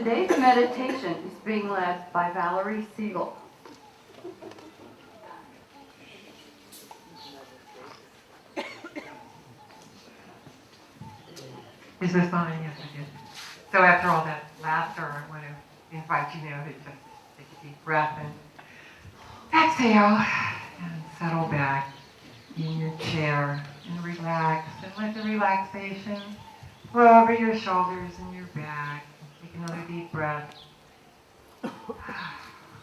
Today's meditation is being led by Valerie Siegel. Is this on? Yes, I did. So after all that laughter, I want to invite you now to just take a deep breath and exhale and settle back in your chair and relax and let the relaxation flow over your shoulders and your back. Take another deep breath.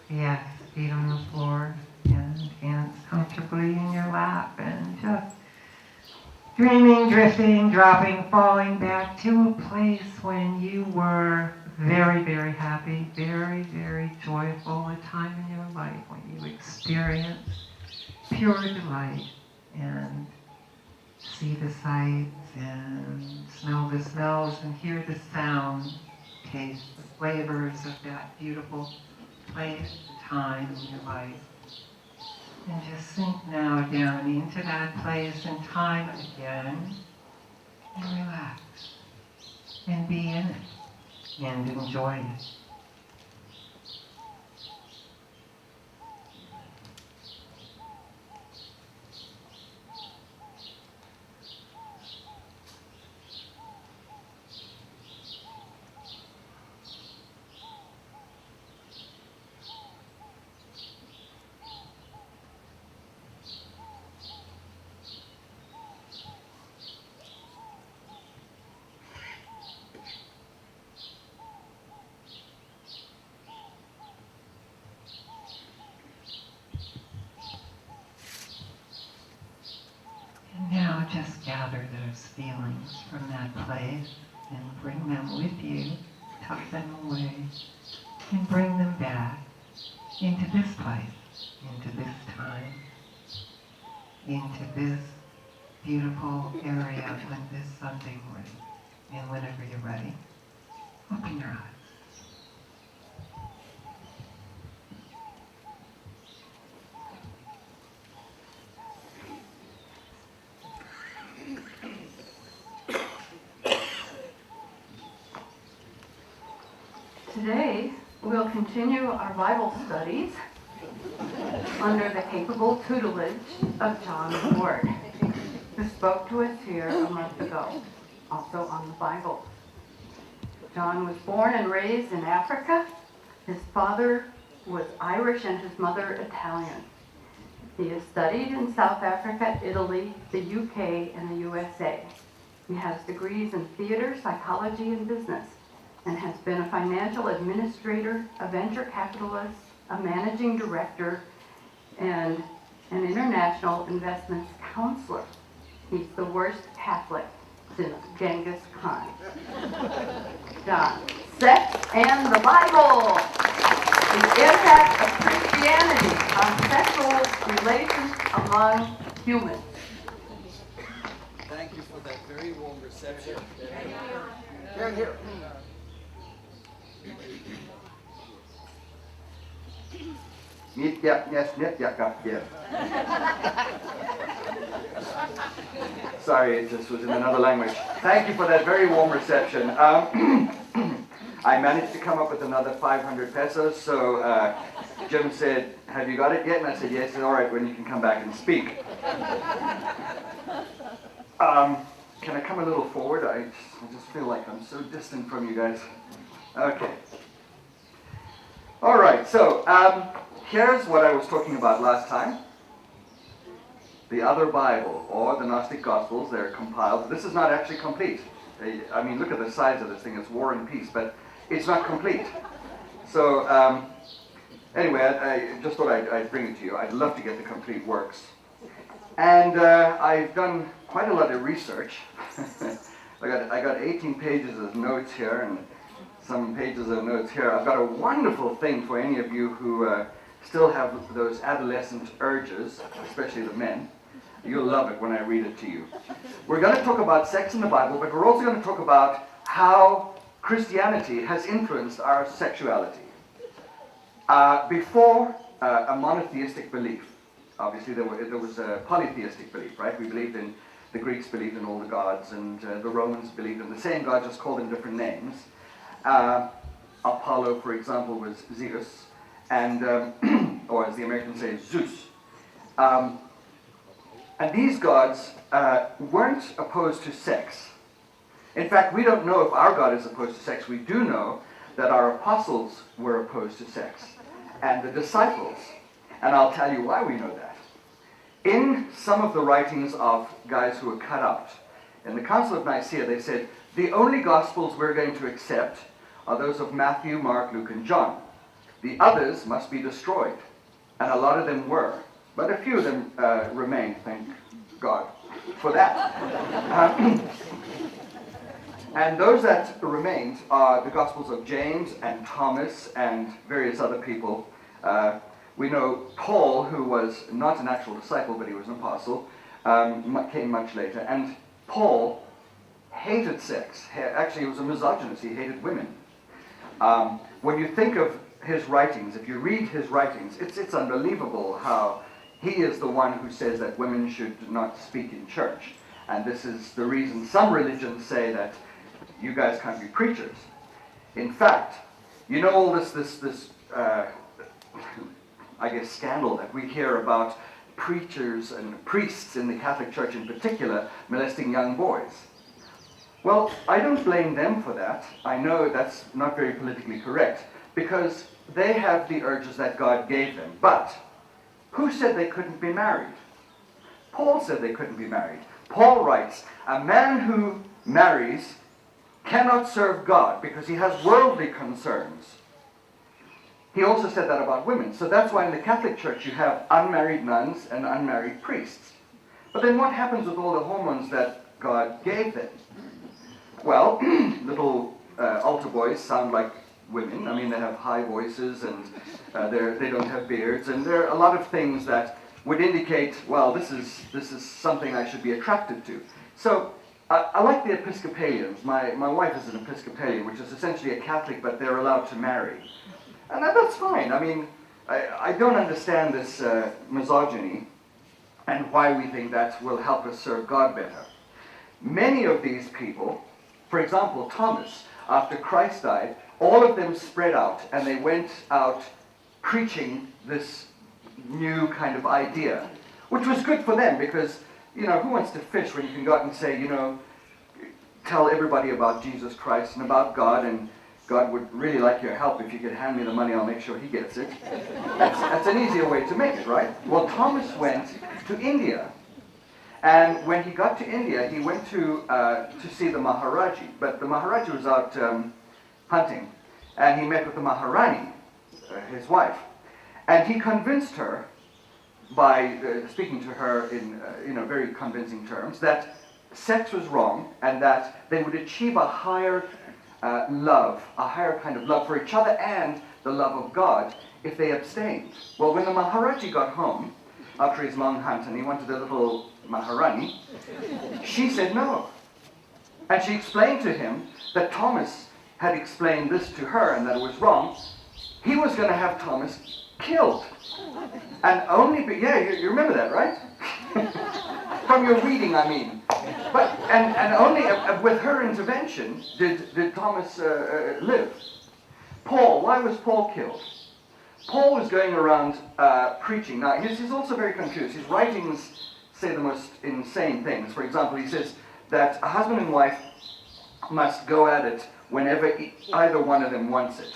Yes, feet on the floor and hands comfortably in your lap and just dreaming, drifting, dropping, falling back to a place when you were very, very happy, very, very joyful, a time in your life when you experienced pure delight and see the sights and smell the smells and hear the sounds, taste the flavors of that beautiful place, time in your life. And just sink now down into that place and time again, and relax, and be in it, and enjoy it. Now just gather those feelings from that place and bring them with you, tuck them away, and bring them back into this place, into this time, into this beautiful area on this Sunday morning. And whenever you're ready, open your eyes. Today, we'll continue our Bible studies under the capable tutelage of John Ward, who spoke to us here a month ago, also on the Bible. John was born and raised in Africa. His father was Irish and his mother Italian. He has studied in South Africa, Italy, the UK, and the USA. He has degrees in theater, psychology, and business, and has been a financial administrator, a venture capitalist, a managing director, and an international investments counselor. He's the worst Catholic since Genghis Khan. John, Sex and the Bible. The impact of Christianity on sexual relations among humans. Thank you for that very warm reception. Here, here. Sorry, it just was in another language. Thank you for that very warm reception. I managed to come up with another 500 pesos, so Jim said, "Have you got it yet?" And I said, "Yes." And all right, when you can come back and speak. Can I come a little forward? I just feel like I'm so distant from you guys. Okay. All right, so here's what I was talking about last time. The other Bible, or the Gnostic Gospels, they're compiled. This is not actually complete. I mean, look at the size of this thing. It's War and Peace, but it's not complete. So anyway, I just thought I'd bring it to you. I'd love to get the complete works. And I've done quite a lot of research. I got 18 pages of notes here and some pages of notes here. I've got a wonderful thing for any of you who still have those adolescent urges, especially the men. You'll love it when I read it to you. We're going to talk about sex in the Bible, but we're also going to talk about how Christianity has influenced our sexuality. Before a monotheistic belief, obviously there was a polytheistic belief, right? We believed in, the Greeks believed in all the gods, and the Romans believed in the same God, just called them different names. Apollo, for example, was Zeus, and or as the Americans say, Zeus. And these gods weren't opposed to sex. In fact, we don't know if our God is opposed to sex. We do know that our apostles were opposed to sex, and the disciples. And I'll tell you why we know that. In some of the writings of guys who were cut out, in the Council of Nicaea, they said, the only Gospels we're going to accept are those of Matthew, Mark, Luke, and John. The others must be destroyed. And a lot of them were. But a few of them remained, thank God for that. And those that remained are the Gospels of James and Thomas and various other people. We know Paul, who was not an actual disciple, but he was an apostle, came much later. And Paul hated sex. Actually, he was a misogynist. He hated women. When you think of his writings, if you read his writings, it's unbelievable how he is the one who says that women should not speak in church. And this is the reason some religions say that you guys can't be preachers. In fact, you know all this I guess, scandal that we hear about preachers and priests in the Catholic Church in particular molesting young boys. Well, I don't blame them for that. I know that's not very politically correct, because they have the urges that God gave them. But who said they couldn't be married? Paul said they couldn't be married. Paul writes, a man who marries cannot serve God because he has worldly concerns. He also said that about women. So that's why in the Catholic Church you have unmarried nuns and unmarried priests. But then what happens with all the hormones that God gave them? Well, little altar boys sound like women. I mean, they have high voices and they don't have beards. And there are a lot of things that would indicate, well, this is something I should be attracted to. So I like the Episcopalians. My wife is an Episcopalian, which is essentially a Catholic, but they're allowed to marry. And that's fine. I mean, I don't understand this misogyny and why we think that will help us serve God better. Many of these people, for example, Thomas, after Christ died, all of them spread out and they went out preaching this new kind of idea, which was good for them because, you know, who wants to fish when you can go out and say, you know, tell everybody about Jesus Christ and about God, and God would really like your help. If you could hand me the money, I'll make sure he gets it. That's an easier way to make it, right? Well, Thomas went to India. And when he got to India, he went to see the Maharaji. But the Maharaji was out hunting. And he met with the Maharani, his wife. And he convinced her, by speaking to her in very convincing terms, that sex was wrong and that they would achieve a higher love, a higher kind of love for each other and the love of God if they abstained. Well, when the Maharaji got home after his long hunt and he wanted a little Maharani, she said no. And she explained to him that Thomas had explained this to her and that it was wrong. He was going to have Thomas killed. And only, you remember that, right? From your reading, I mean. But and only with her intervention did Thomas live. Paul, why was Paul killed? Paul was going around preaching. Now, he's also very confused. His writings say the most insane things. For example, he says that a husband and wife must go at it whenever either one of them wants it.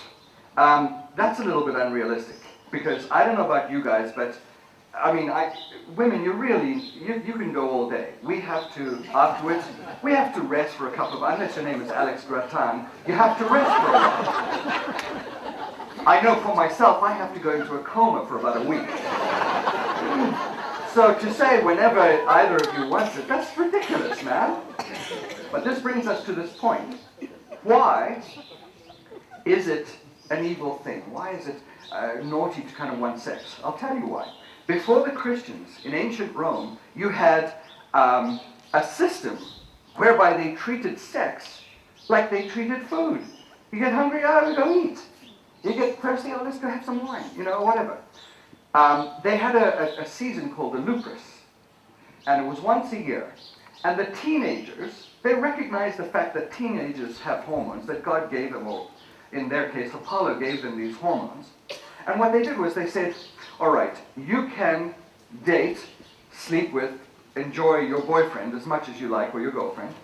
That's a little bit unrealistic, because I don't know about you guys, but I mean, women, you can go all day. We have to, afterwards, we have to rest for a couple of, unless your name is Alex Gratin, you have to rest for a while. I know for myself, I have to go into a coma for about a week. So to say whenever either of you wants it, that's ridiculous, man. But this brings us to this point. Why is it an evil thing? Why is it naughty to kind of want sex? I'll tell you why. Before the Christians, in ancient Rome, you had a system whereby they treated sex like they treated food. You get hungry, go eat. You get thirsty, let's go have some wine, whatever. They had a season called the Lupus, and it was once a year. And the teenagers, they recognized the fact that teenagers have hormones that God gave them all. in their case, Apollo gave them these hormones. And what they did was they said, all right, you can date, sleep with, enjoy your boyfriend as much as you like, or your girlfriend,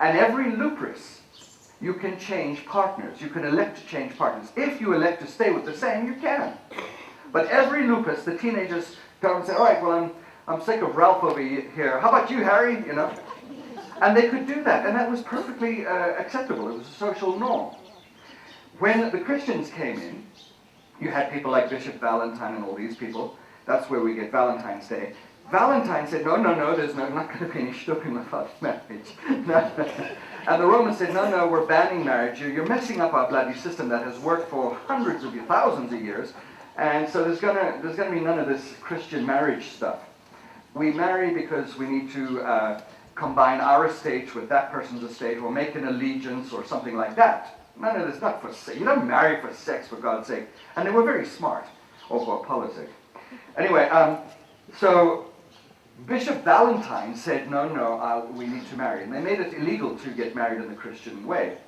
and every lupus, you can change partners. You can elect to change partners. If you elect to stay with the same, you can. But every lupus, the teenagers come and say, all right, well, I'm sick of Ralph over here. How about you, Harry? You know? And they could do that, and that was perfectly acceptable. It was a social norm. When the Christians came in, you had people like Bishop Valentine and all these people. That's where we get Valentine's Day. Valentine said, no, there's not going to be any shtupping about marriage. And the Romans said, no, we're banning marriage. You're messing up our bloody system that has worked for hundreds of thousands of years. And so there's going to be none of this Christian marriage stuff. We marry because we need to combine our estate with that person's estate, or make an allegiance or something like that. None of this, not for sex. You don't marry for sex, for God's sake. And they were very smart, or for politics. Anyway, so Bishop Valentine said, no, we need to marry. And they made it illegal to get married in the Christian way.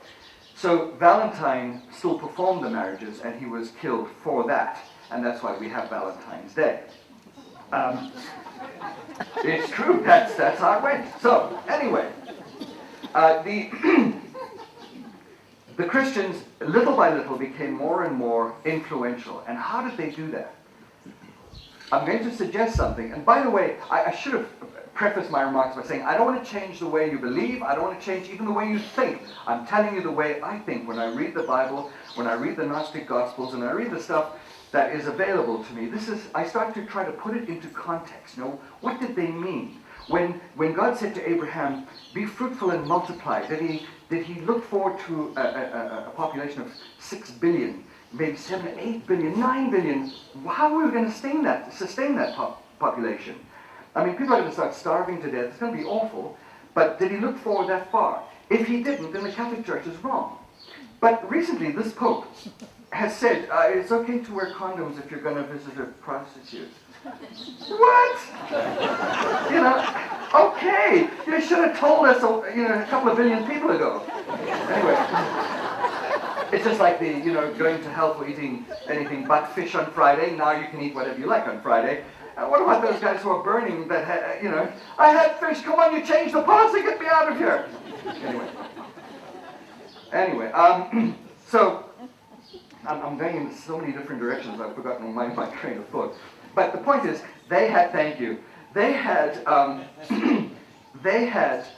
So Valentine still performed the marriages, and he was killed for that. And that's why we have Valentine's Day. It's true, that's how it went. So, anyway, the Christians, little by little, became more and more influential. And how did they do that? I'm going to suggest something. And by the way, I should have prefaced my remarks by saying, I don't want to change the way you believe. I don't want to change even the way you think. I'm telling you the way I think when I read the Bible, when I read the Gnostic Gospels, and I read the stuff that is available to me. I start to try to put it into context. You know, what did they mean? When God said to Abraham, be fruitful and multiply, did he look forward to a population of 6 billion, maybe 7, 8 billion, 9 billion? How are we going to sustain that population? I mean, people are going to start starving to death. It's going to be awful. But did he look forward that far? If he didn't, then the Catholic Church is wrong. But recently, this Pope has said it's okay to wear condoms if you're going to visit a prostitute. What? You know, okay. You should have told us, a couple of billion people ago. Anyway, it's just like going to hell for eating anything but fish on Friday. Now you can eat whatever you like on Friday. What about those guys who are burning that, I had fish, come on, you changed the policy, get me out of here. Anyway, so I'm going in so many different directions, I've forgotten my train of thought. But the point is, they had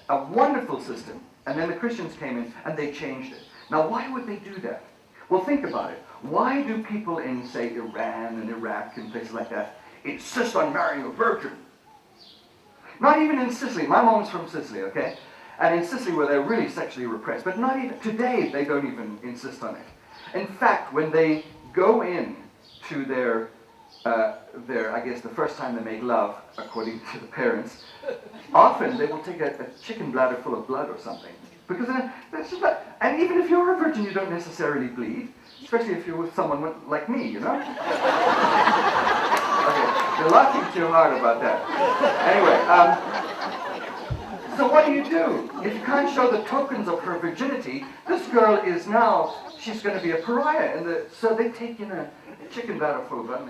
a wonderful system, and then the Christians came in and they changed it. Now, why would they do that? Well, think about it. Why do people in, say, Iran and Iraq and places like that insist on marrying a virgin? Not even in Sicily. My mom's from Sicily, okay? And in Sicily, where they're really sexually repressed, but not even today, they don't even insist on it. In fact, when they go in to their I guess the first time they make love, according to the parents, often they will take a chicken bladder full of blood or something. Because that's just not, and even if you're a virgin, you don't necessarily bleed, especially if you're with someone like me, you know? Okay, you're laughing too hard about that. Anyway, so what do? If you can't show the tokens of her virginity, this girl is now, she's going to be a pariah. So they take in a chicken bladder full of blood.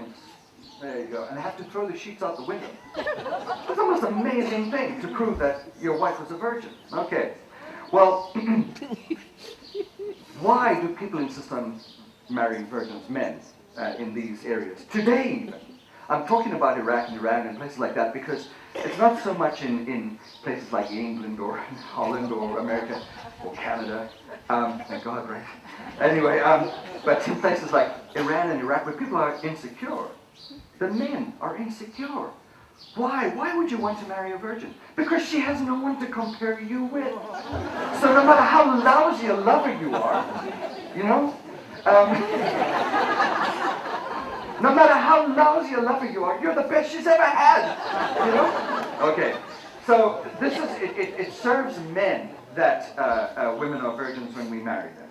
There you go. And they have to throw the sheets out the window. It's almost an amazing thing to prove that your wife was a virgin. Okay. Well, why do people insist on marrying virgins, men, in these areas? Today even. I'm talking about Iraq and Iran and places like that because it's not so much in places like England or Holland or America or Canada. Thank God, right? Anyway, but in places like Iran and Iraq where people are insecure. The men are insecure. Why? Why would you want to marry a virgin? Because she has no one to compare you with. So no matter how lousy a lover you are, no matter how lousy a lover you are, you're the best she's ever had. Okay. So this is it serves men that women are virgins when we marry them.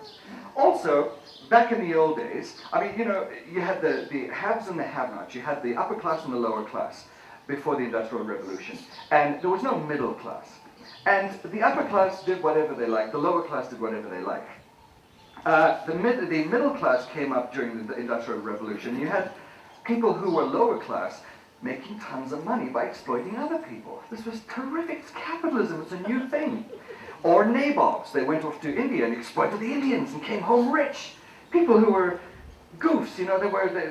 Also, back in the old days, you had the haves and the have-nots. You had the upper class and the lower class before the Industrial Revolution. And there was no middle class. And the upper class did whatever they liked. The lower class did whatever they liked. The middle class came up during the Industrial Revolution. You had people who were lower class making tons of money by exploiting other people. This was terrific. It's capitalism. It's a new thing. Or nabobs. They went off to India and exploited the Indians and came home rich. People who were goofs,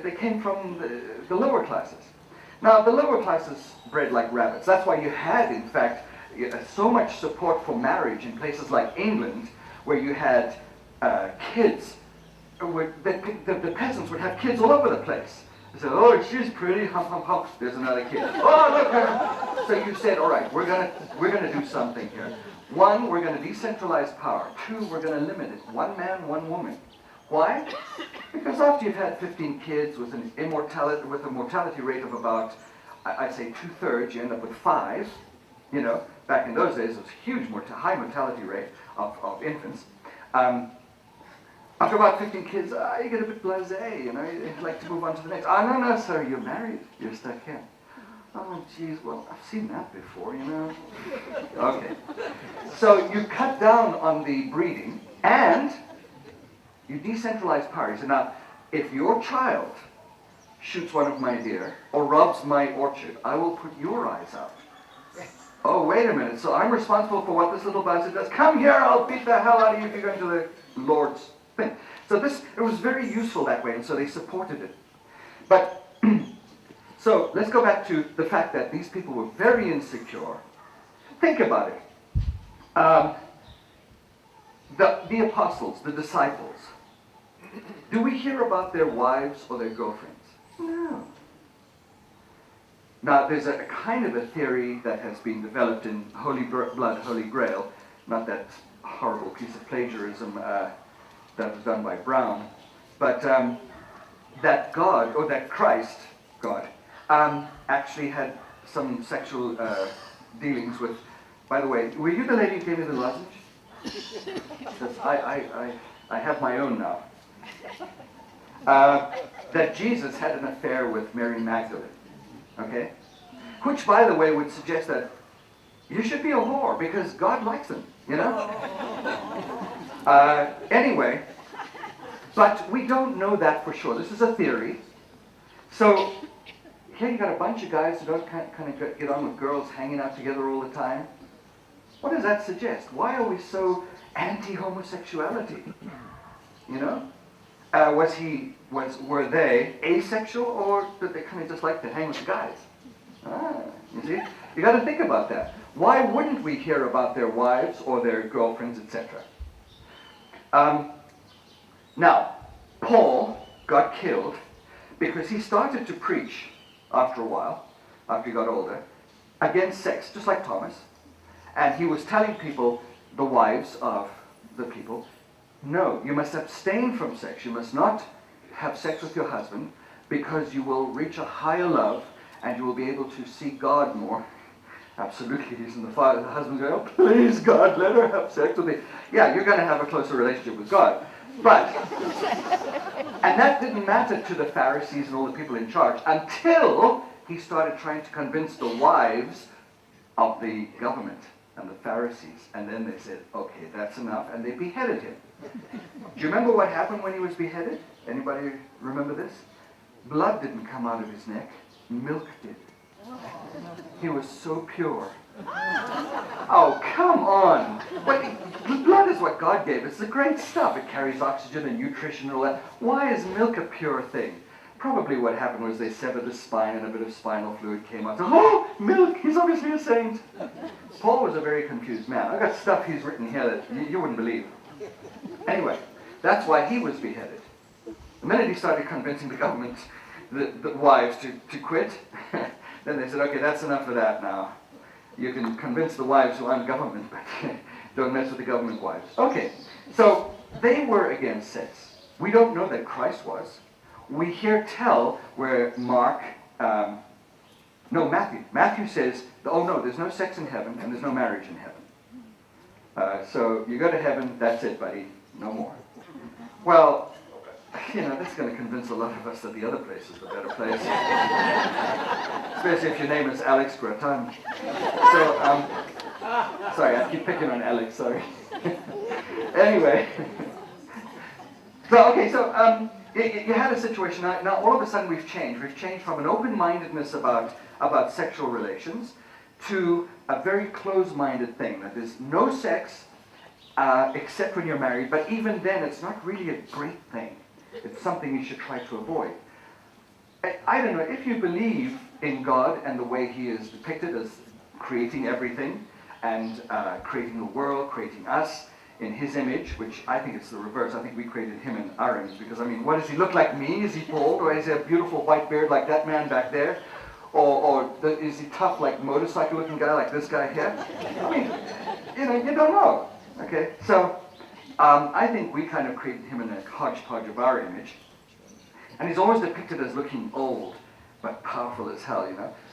they came from the lower classes. Now, the lower classes bred like rabbits. That's why you had, in fact, so much support for marriage in places like England, where you had kids. The peasants would have kids all over the place. They said, oh, she's pretty, hump, hump, hump. There's another kid. Oh, look her. So you said, all right, we're gonna do something here. One, we're going to decentralize power. Two, we're going to limit it. One man, one woman. Why? Because after you've had 15 kids with a mortality rate of about, I'd say 2/3, you end up with 5. Back in those days, it was a huge, high mortality rate of infants. After about 15 kids, you get a bit blasé, you'd like to move on to the next. No, sir, you're married. You're stuck here. Oh, geez, well, I've seen that before, Okay. So you cut down on the breeding, and you decentralize power. So now, if your child shoots one of my deer, or robs my orchard, I will put your eyes out. Oh, wait a minute, so I'm responsible for what this little bastard does. Come here, I'll beat the hell out of you if you're going to the Lord's thing. So it was very useful that way, and so they supported it. But so let's go back to the fact that these people were very insecure. Think about it. The apostles, the disciples, do we hear about their wives or their girlfriends? No. Now, there's a kind of a theory that has been developed in Holy Blood, Holy Grail, not that horrible piece of plagiarism that was done by Brown, but that God, or that Christ, God, actually had some sexual dealings with. By the way, were you the lady who gave me the lozenge? Because I have my own now. That Jesus had an affair with Mary Magdalene, okay? Which, by the way, would suggest that you should be a whore because God likes them, Anyway, but we don't know that for sure. This is a theory. So here you got a bunch of guys who don't kind of get on with girls hanging out together all the time. What does that suggest? Why are we so anti-homosexuality? Were they asexual, or did they kind of just like to hang with the guys? You see? You got to think about that. Why wouldn't we hear about their wives or their girlfriends, etc.? Now, Paul got killed because he started to preach after a while, after he got older, against sex, just like Thomas. And he was telling people, the wives of the people, no, you must abstain from sex. You must not have sex with your husband because you will reach a higher love and you will be able to see God more. Absolutely, he's in the fire. The husband's going, oh, please, God, let her have sex with me. Yeah, you're going to have a closer relationship with God. But, and that didn't matter to the Pharisees and all the people in charge until he started trying to convince the wives of the government and the Pharisees. And then they said, okay, that's enough. And they beheaded him. Do you remember what happened when he was beheaded? Anybody remember this? Blood didn't come out of his neck. Milk did. He was so pure. Oh, come on. But blood is what God gave us. It's the great stuff. It carries oxygen and nutrition and all that. Why is milk a pure thing? Probably what happened was they severed the spine and a bit of spinal fluid came out. So, oh, milk, he's obviously a saint. Paul was a very confused man. I've got stuff he's written here that you wouldn't believe. Anyway, that's why he was beheaded. The minute he started convincing the government, the wives to quit, then they said, okay, that's enough of that now. You can convince the wives who aren't government, but don't mess with the government wives. Okay, so they were against sex. We don't know that Christ was. We hear tell where Matthew says, oh no, there's no sex in heaven and there's no marriage in heaven. So you go to heaven, that's it, buddy, no more. Well, that's going to convince a lot of us that the other place is the better place. Especially if your name is Alex Gratin. So, sorry, I keep picking on Alex, sorry. Anyway, You had a situation, now all of a sudden we've changed. We've changed from an open-mindedness about sexual relations to a very closed-minded thing, that there's no sex except when you're married, but even then it's not really a great thing. It's something you should try to avoid. I don't know, if you believe in God and the way he is depicted as creating everything and creating the world, creating us in his image, which I think it's the reverse. I think we created him in our image, because I mean, what does he look like me? Is he bald, or is he a beautiful white beard like that man back there? Is he tough like motorcycle looking guy like this guy here? I mean, you don't know. Okay, so I think we kind of created him in a hodgepodge of our image. And he's always depicted as looking old, but powerful as hell,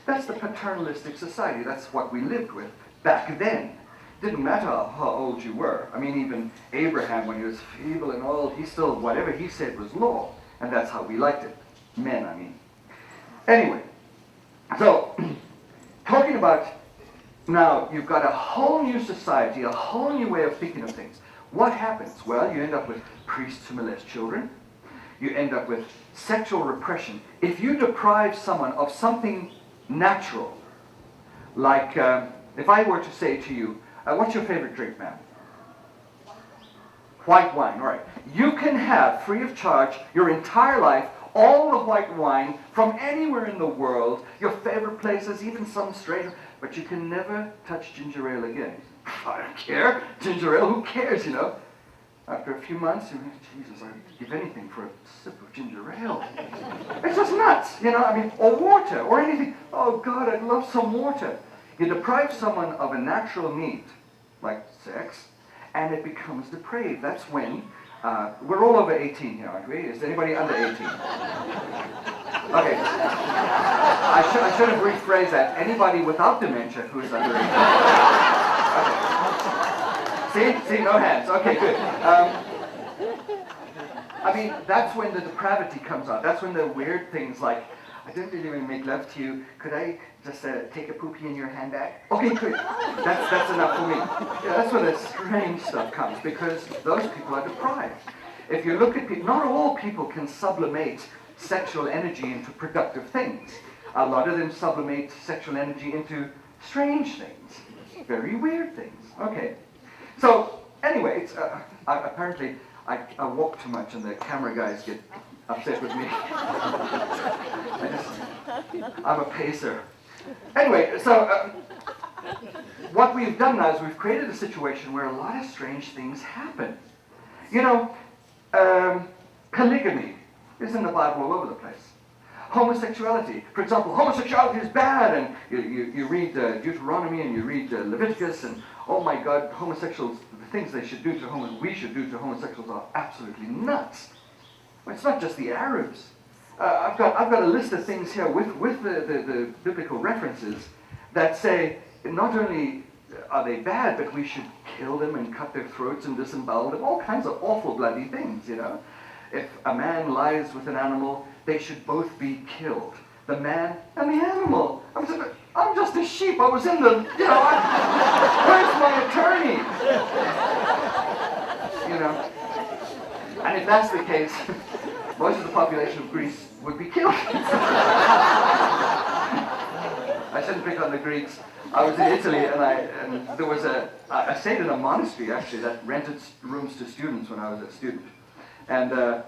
That's the paternalistic society. That's what we lived with back then. Didn't matter how old you were. I mean, even Abraham, when he was feeble and old, he still, whatever he said was law. And that's how we liked it. Men, I mean. Anyway, so, talking about, now you've got a whole new society, a whole new way of thinking of things. What happens? Well, you end up with priests who molest children. You end up with sexual repression. If you deprive someone of something natural, like if I were to say to you, what's your favorite drink, ma'am? White wine, all right. You can have, free of charge, your entire life, all the white wine from anywhere in the world, your favorite places, even some stranger, but you can never touch ginger ale again. I don't care. Ginger ale, who cares, After a few months, you think, Jesus, I'd give anything for a sip of ginger ale. It's just nuts, or water, or anything. Oh, God, I'd love some water. You deprive someone of a natural need, like sex, and it becomes depraved. That's when, we're all over 18 here, aren't we? Is anybody under 18? Okay. I should have rephrased that. Anybody without dementia who is under 18. Okay. See, no hands. Okay, good. I mean, that's when the depravity comes out. That's when the weird things like, I don't really want to make love to you. Could I just take a poopy in your handbag? Okay, good. That's enough for me. Yeah, that's where the strange stuff comes, because those people are deprived. If you look at people, not all people can sublimate sexual energy into productive things. A lot of them sublimate sexual energy into strange things, very weird things. Okay. So, anyway, apparently I walk too much and the camera guys get upset with me. I'm a pacer. Anyway, so what we've done now is we've created a situation where a lot of strange things happen. Polygamy is in the Bible all over the place. Homosexuality, for example, homosexuality is bad, and you read Deuteronomy and you read Leviticus, and oh my God, homosexuals, the things they should do to we should do to homosexuals are absolutely nuts. Well, it's not just the Arabs. I've got a list of things here with the biblical references that say not only are they bad, but we should kill them and cut their throats and disembowel them, all kinds of awful bloody things, If a man lies with an animal, they should both be killed. The man and the animal. I'm just a sheep. I was in the, where's my attorney? And if that's the case, most of the population of Greece would be killed. I shouldn't pick on the Greeks. I was in Italy, and there was I stayed in a monastery, actually, that rented rooms to students when I was a student. And there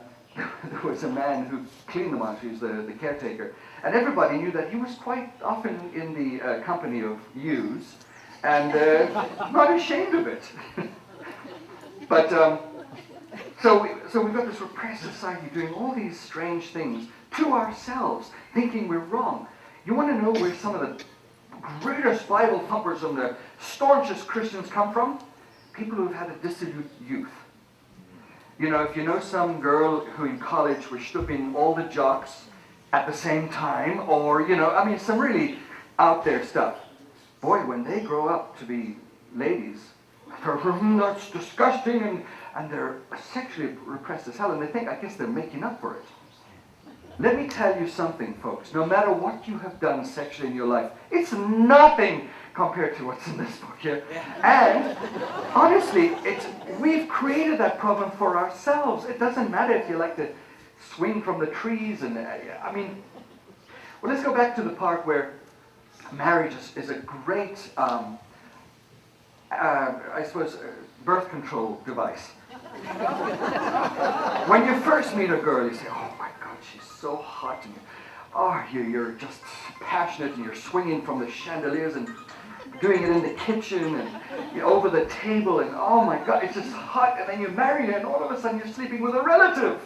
was a man who cleaned the monastery, he was the caretaker. And everybody knew that he was quite often in the company of youths, and not ashamed of it. But, so we've got this repressed society doing all these strange things to ourselves, thinking we're wrong. You want to know where some of the greatest Bible thumpers and the staunchest Christians come from? People who've had a dissolute youth. If you know some girl who in college was stooping all the jocks at the same time, or, some really out there stuff. Boy, when they grow up to be ladies, that's disgusting, and they're sexually repressed as hell, and I guess they're making up for it. Let me tell you something, folks. No matter what you have done sexually in your life, it's nothing compared to what's in this book here. And honestly, it's we've created that problem for ourselves. It doesn't matter if you like to swing from the trees and, well, let's go back to the part where marriage is a great, I suppose, birth control device. When you first meet a girl, you say, oh my God, she's so hot, and you're just passionate, and you're swinging from the chandeliers and doing it in the kitchen and over the table, and oh my God, it's just hot, and then you marry her, and all of a sudden you're sleeping with a relative.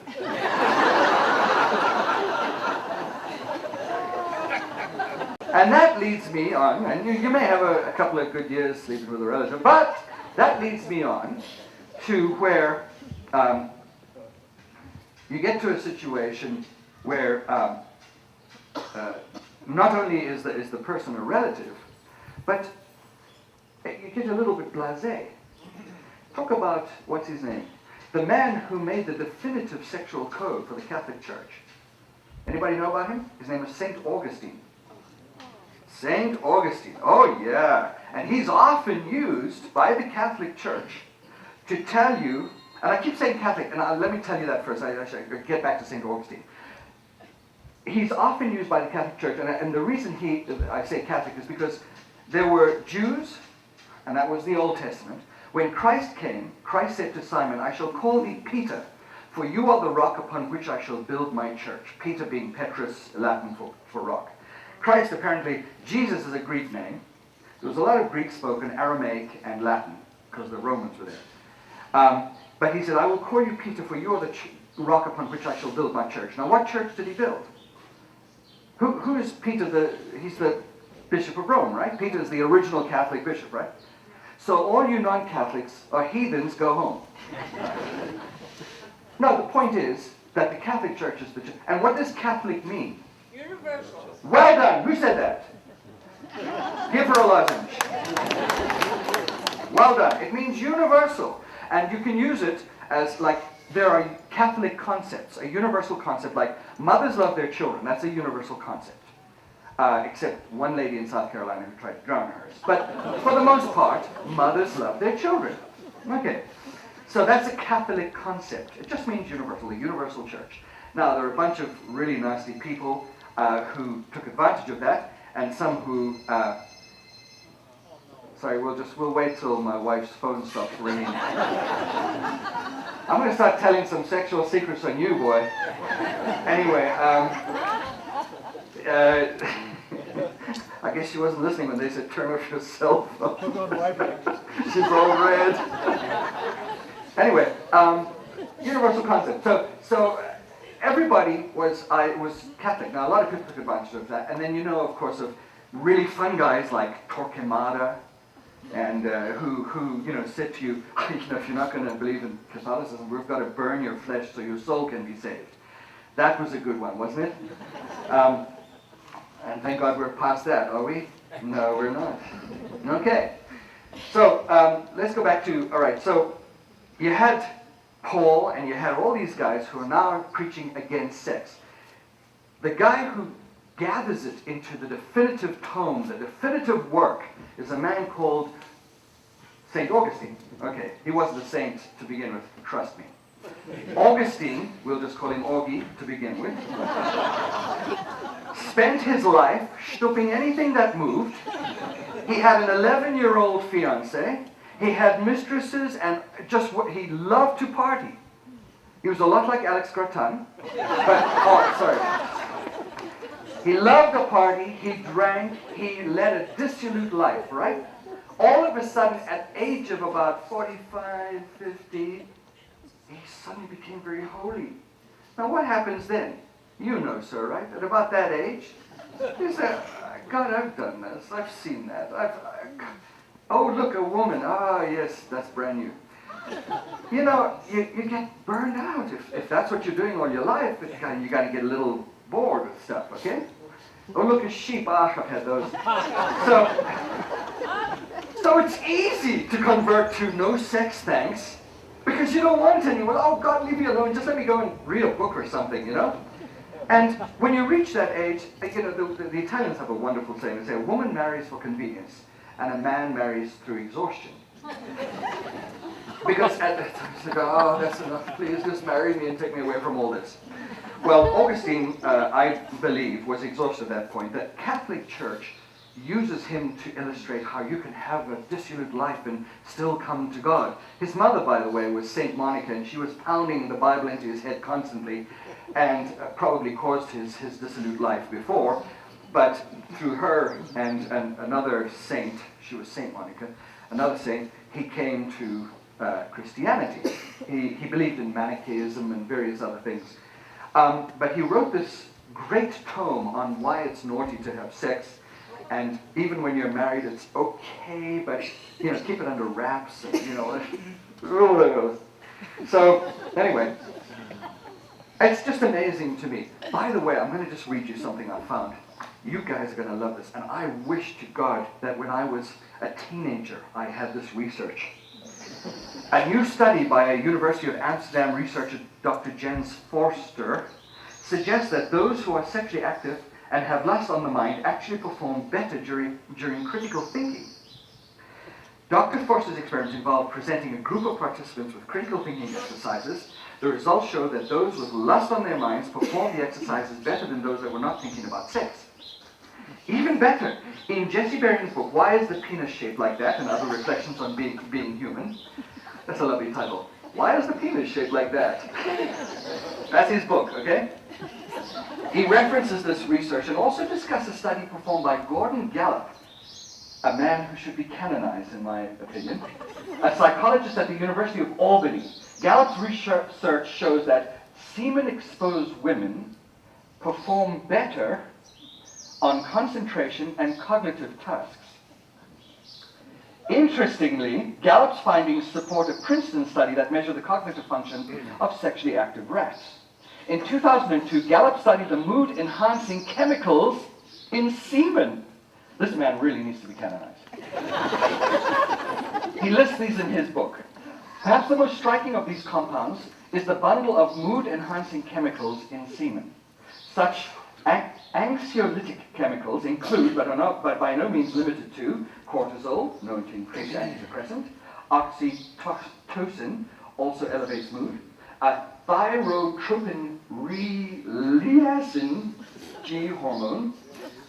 And that leads me on, and you may have a couple of good years sleeping with a relative, but that leads me on to where you get to a situation where not only is the person a relative, but you get a little bit blasé. Talk about, what's his name? The man who made the definitive sexual code for the Catholic Church. Anybody know about him? His name is St. Augustine. St. Augustine, oh yeah. And he's often used by the Catholic Church to tell you, and I keep saying Catholic, and let me tell you that first, I should get back to St. Augustine. He's often used by the Catholic Church, and the reason I say Catholic is because there were Jews, and that was the Old Testament. When Christ came, Christ said to Simon, I shall call thee Peter, for you are the rock upon which I shall build my church. Peter being Petrus, Latin for rock. Christ, apparently, Jesus is a Greek name. There was a lot of Greek spoken, Aramaic and Latin, because the Romans were there. But he said, I will call you Peter, for you are the rock upon which I shall build my church. Now, what church did he build? Who is Peter? He's the Bishop of Rome, right? Peter is the original Catholic bishop, right? So all you non-Catholics or heathens, go home. No, the point is that the Catholic Church is the church. And what does Catholic mean? Universal. Well done. Who said that? Give her a lozenge. Well done. It means universal. And you can use it as, like, there are Catholic concepts, a universal concept, like mothers love their children. That's a universal concept. Except one lady in South Carolina who tried to drown hers. But for the most part, mothers love their children. Okay. So that's a Catholic concept. It just means universal, a universal church. Now, there are a bunch of really nasty people who took advantage of that, and some who, sorry, we'll wait till my wife's phone stops ringing. I'm going to start telling some sexual secrets on you, boy. Anyway, I guess she wasn't listening when they said turn off your cell phone. She's all red. Anyway, universal concept. So everybody was Catholic. Now, a lot of people took advantage of that. And then you know, of course, of really fun guys like Torquemada, and who said to you, if you're not going to believe in Catholicism, we've got to burn your flesh so your soul can be saved. That was a good one, wasn't it? And thank God we're past that, are we? No, we're not. Okay. So let's go back to, all right, so you had Paul and you had all these guys who are now preaching against sex. The guy who gathers it into the definitive tome, the definitive work, is a man called St. Augustine. Okay, he wasn't a saint to begin with, trust me. Augustine, we'll just call him Augie to begin with, spent his life stopping anything that moved. He had an 11-year-old fiancée. He had mistresses, and he loved to party. He was a lot like Alex Garton, but, sorry. He loved to party, he drank, he led a dissolute life, right? All of a sudden, at age of about 45, 50, he suddenly became very holy. Now, what happens then? You know, sir, right? At about that age, you say, God, I've done this. I've seen that. Oh, look, a woman. Ah, yes, that's brand new. You know, you get burned out. If that's what you're doing all your life, you got to get a little bored with stuff, okay? Oh, look, a sheep. Ah, I've had those. So it's easy to convert to no sex, thanks, because you don't want anyone. Oh, God, leave me alone. Just let me go and read a book or something, you know? And when you reach that age, you know, the Italians have a wonderful saying. They say, a woman marries for convenience, and a man marries through exhaustion. Because at that time, he's like, oh, that's enough. Please just marry me and take me away from all this. Well, Augustine, I believe, was exhausted at that point. The Catholic Church uses him to illustrate how you can have a dissolute life and still come to God. His mother, by the way, was Saint Monica, and she was pounding the Bible into his head constantly, and probably caused his dissolute life before. But through her and another saint, she was Saint Monica, another saint, he came to Christianity. He believed in Manichaeism and various other things. But he wrote this great tome on why it's naughty to have sex, and even when you're married, it's okay, but keep it under wraps, and So anyway, it's just amazing to me. By the way, I'm going to just read you something I found. You guys are going to love this, and I wish to God that when I was a teenager, I had this research. A new study by a University of Amsterdam researcher, Dr. Jens Forster, suggests that those who are sexually active and have lust on the mind actually perform better during critical thinking. Dr. Forster's experiments involved presenting a group of participants with critical thinking exercises. The results show that those with lust on their minds perform the exercises better than those that were not thinking about sex. Even better, in Jesse Barrington's book, Why is the Penis Shaped Like That? And Other Reflections on Being Human. That's a lovely title. Why is the penis shaped like that? That's his book, okay? He references this research and also discusses a study performed by Gordon Gallup, a man who should be canonized, in my opinion, a psychologist at the University of Albany. Gallup's research shows that semen-exposed women perform better on concentration and cognitive tasks. Interestingly, Gallup's findings support a Princeton study that measured the cognitive function of sexually active rats. In 2002, Gallup studied the mood-enhancing chemicals in semen. This man really needs to be canonized. He lists these in his book. Perhaps the most striking of these compounds is the bundle of mood-enhancing chemicals in semen. Such anxiolytic chemicals include, but by no means limited to, cortisol, known to increase antidepressant, oxytocin, also elevates mood, thyrotropin releasing G hormone,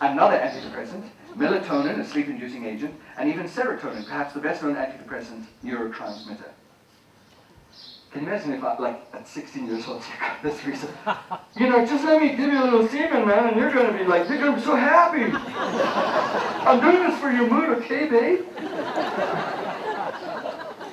another antidepressant, melatonin, a sleep-inducing agent, and even serotonin, perhaps the best-known antidepressant neurotransmitter. Can you imagine if at 16 years old, you got this reason? Just let me give you a little semen, man, and you're going to be so happy. I'm doing this for your mood, okay, babe?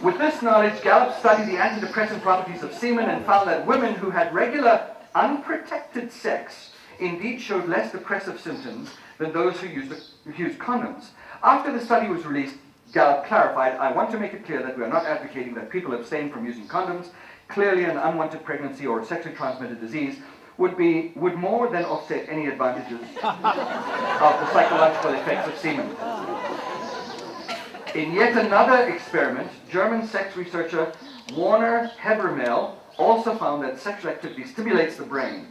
With this knowledge, Gallup studied the antidepressant properties of semen and found that women who had regular, unprotected sex indeed showed less depressive symptoms than those who used condoms. After the study was released, Gallup clarified, I want to make it clear that we are not advocating that people abstain from using condoms. Clearly, an unwanted pregnancy or a sexually transmitted disease would more than offset any advantages of the psychological effects of semen. In yet another experiment, German sex researcher Werner Habermehl also found that sexual activity stimulates the brain,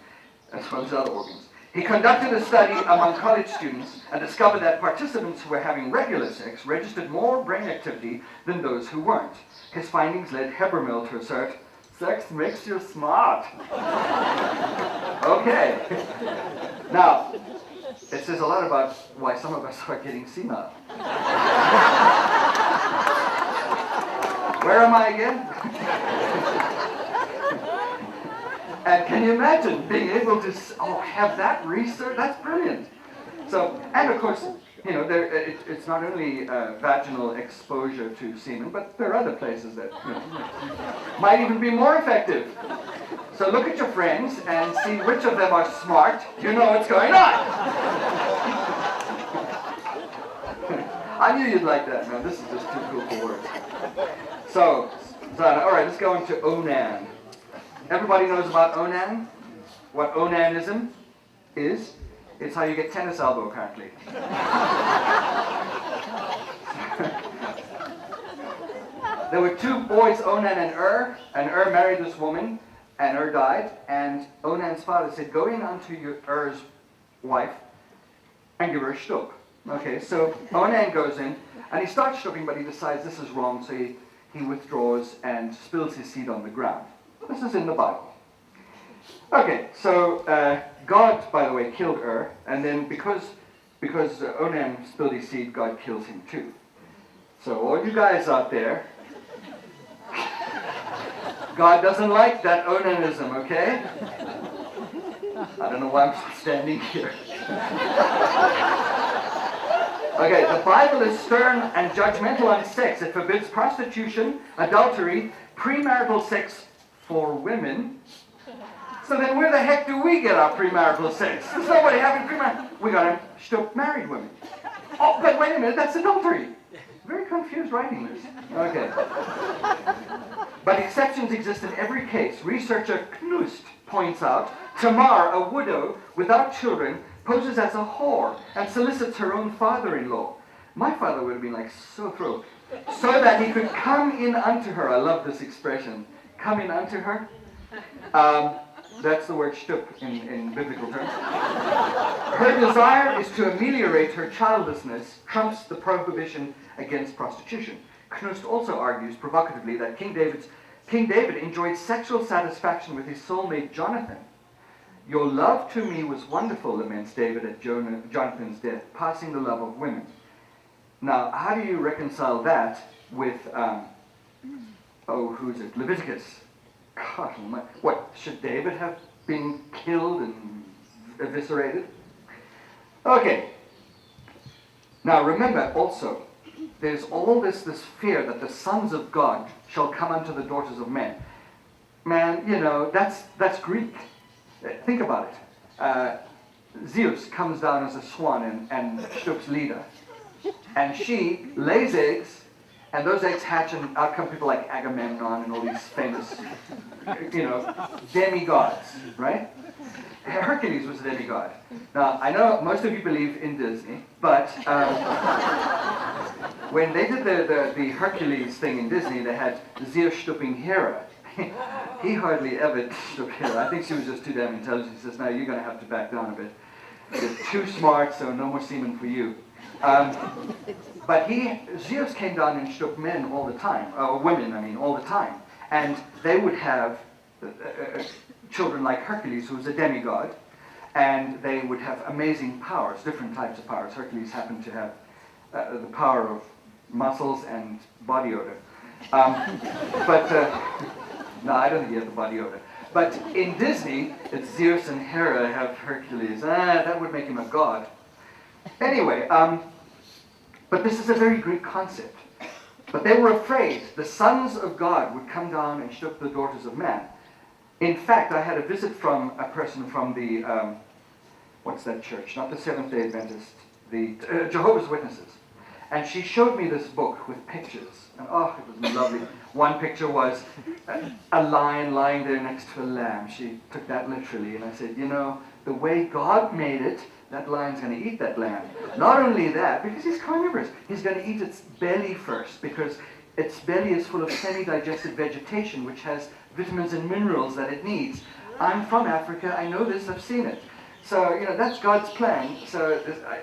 as well as other organs. He conducted a study among college students and discovered that participants who were having regular sex registered more brain activity than those who weren't. His findings led Habermehl to assert, sex makes you smart. Okay. Now, it says a lot about why some of us are getting senile. Where am I again? And can you imagine being able to have that research? That's brilliant. So, and of course, it's not only vaginal exposure to semen, but there are other places that might even be more effective. So look at your friends and see which of them are smart. You know what's going on. I knew you'd like that, man. This is just too cool for words. So, all right, let's go into onan. Everybody knows about onan? What onanism is? It's how you get tennis elbow, apparently. There were two boys, Onan and Ur married this woman, and Ur died, and Onan's father said, go in unto Ur's wife and give her a shtup. Okay, so Onan goes in, and he starts shtupping, but he decides this is wrong, so he withdraws and spills his seed on the ground. This is in the Bible. Okay, so God, by the way, killed and then because Onan spilled his seed, God kills him too. So all you guys out there, God doesn't like that Onanism, okay? I don't know why I'm standing here. Okay, the Bible is stern and judgmental on sex. It forbids prostitution, adultery, premarital sex for women. So then where the heck do we get our premarital sex? There's nobody having premarital. We got to married women. Oh, but wait a minute, that's adultery. Very confused writing this. Okay. But exceptions exist in every case. Researcher Knust points out, Tamar, a widow without children, poses as a whore and solicits her own father-in-law. My father would have been like so thrilled. So that he could come in unto her. I love this expression. Come in unto her. That's the word shtup in biblical terms. Her desire is to ameliorate her childlessness, trumps the prohibition against prostitution. Knust also argues provocatively that King David enjoyed sexual satisfaction with his soulmate Jonathan. Your love to me was wonderful, laments David at Jonathan's death, passing the love of women. Now, how do you reconcile that with, who's it? Leviticus. God, what, should David have been killed and eviscerated? Okay. Now, remember also, there's all this fear that the sons of God shall come unto the daughters of men. Man, that's Greek. Think about it. Zeus comes down as a swan and Shtups Leda. And she lays eggs, and those eggs hatch, and out come people like Agamemnon and all these famous, demigods, right? Hercules was a demigod. Now, I know most of you believe in Disney, but when they did the Hercules thing in Disney, they had Zeus Stupping Hera. He hardly ever stuck Hera. I think she was just too damn intelligent. He says, no, you're going to have to back down a bit. You're too smart, so no more semen for you. But Zeus came down and stuck men all the time, women, all the time. And they would have children like Hercules, who was a demigod, and they would have amazing powers, different types of powers. Hercules happened to have the power of muscles and body odor. No, I don't think he had the body odor. But in Disney, it's Zeus and Hera have Hercules. That would make him a god. Anyway, but this is a very Greek concept. But they were afraid the sons of God would come down and shtup the daughters of man. In fact, I had a visit from a person from the, what's that church? Not the Seventh-day Adventist, the Jehovah's Witnesses. And she showed me this book with pictures. And it was lovely. One picture was a lion lying there next to a lamb. She took that literally. And I said, the way God made it, that lion's going to eat that lamb. Not only that, because he's carnivorous, he's going to eat its belly first, because its belly is full of semi-digested vegetation, which has vitamins and minerals that it needs. I'm from Africa. I know this. I've seen it. So, that's God's plan. So